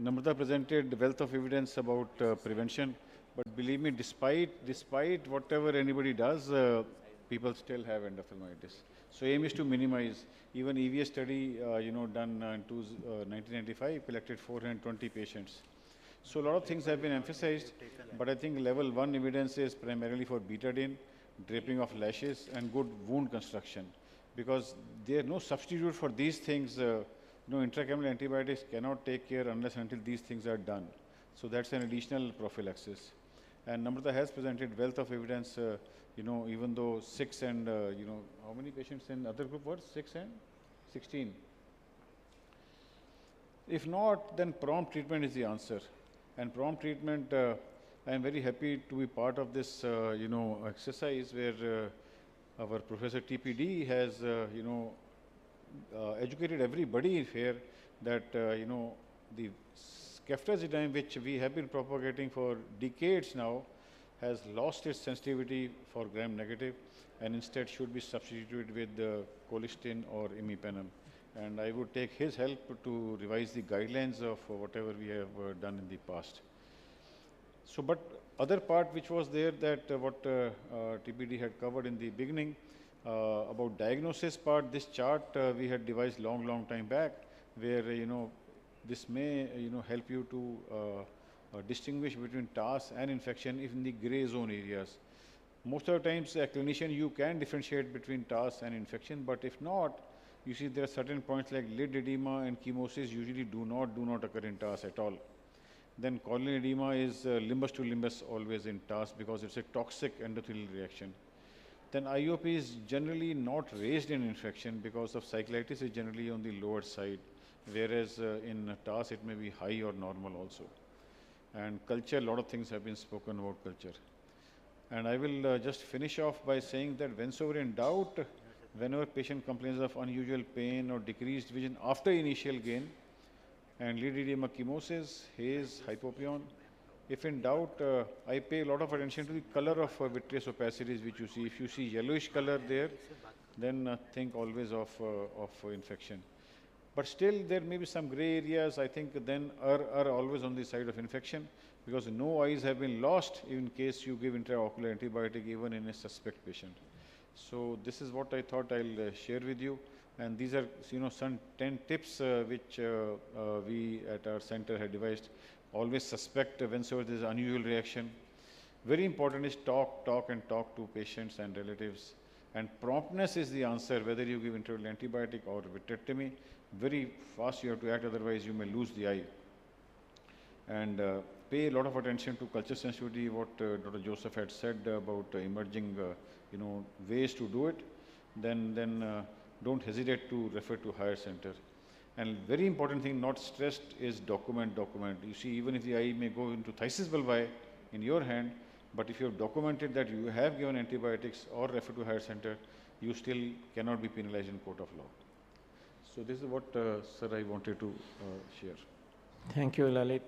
Namrata presented wealth of evidence about prevention, but believe me, despite whatever anybody does, people still have endophthalmitis. So aim is to minimize. Even EVS study, done in 1995, collected 420 patients. So a lot of things have been emphasized, but I think level 1 evidence is primarily for betadine, draping of lashes, and good wound construction. Because there is no substitute for these things. Intracameral antibiotics cannot take care unless until these things are done. So that's an additional prophylaxis. And Namrata has presented wealth of evidence, even though 6 and, how many patients in other group were? 6 and 16. If not, then prompt treatment is the answer. And prompt treatment, I am very happy to be part of this, exercise where our Professor TPD has, educated everybody here that, the ceftazidime, which we have been propagating for decades now, has lost its sensitivity for gram-negative and instead should be substituted with colistin or imipenem. And I would take his help to revise the guidelines of whatever we have done in the past. So, but other part which was there that what TPD had covered in the beginning, about diagnosis part, this chart we had devised long time back, where this may help you to distinguish between TAS and infection if in the gray zone areas. Most of the times, a clinician, you can differentiate between TAS and infection, but if not, you see there are certain points like lid edema and chemosis usually do not occur in TAS at all. Then corneal edema is limbus to limbus always in TAS because it's a toxic endothelial reaction. Then IOP is generally not raised in infection because of cyclitis is generally on the lower side, whereas in TAS it may be high or normal also. And culture, a lot of things have been spoken about culture. And I will just finish off by saying that whensoever in doubt, whenever patient complains of unusual pain or decreased vision after initial gain, and lid edema chemosis, haze, hypopyon, if in doubt, I pay a lot of attention to the color of vitreous opacities which you see. If you see yellowish color there, then think always of infection. But still, there may be some gray areas, I think, then are always on the side of infection because no eyes have been lost in case you give intraocular antibiotic even in a suspect patient. So this is what I thought I'll share with you. And these are, some 10 tips which we at our center had devised. Always suspect whenever there is unusual reaction. Very important is talk to patients and relatives. And promptness is the answer, whether you give intraocular antibiotic or vitrectomy. Very fast you have to act, otherwise you may lose the eye. And pay a lot of attention to culture sensitivity, what Dr. Joseph had said about emerging, ways to do it. Then don't hesitate to refer to higher center. And very important thing, not stressed, is document. You see, even if the eye may go into phthisis bulbi in your hand, but if you have documented that you have given antibiotics or referred to higher center, you still cannot be penalized in court of law. So this is what, sir, I wanted to share. Thank you, Lalit.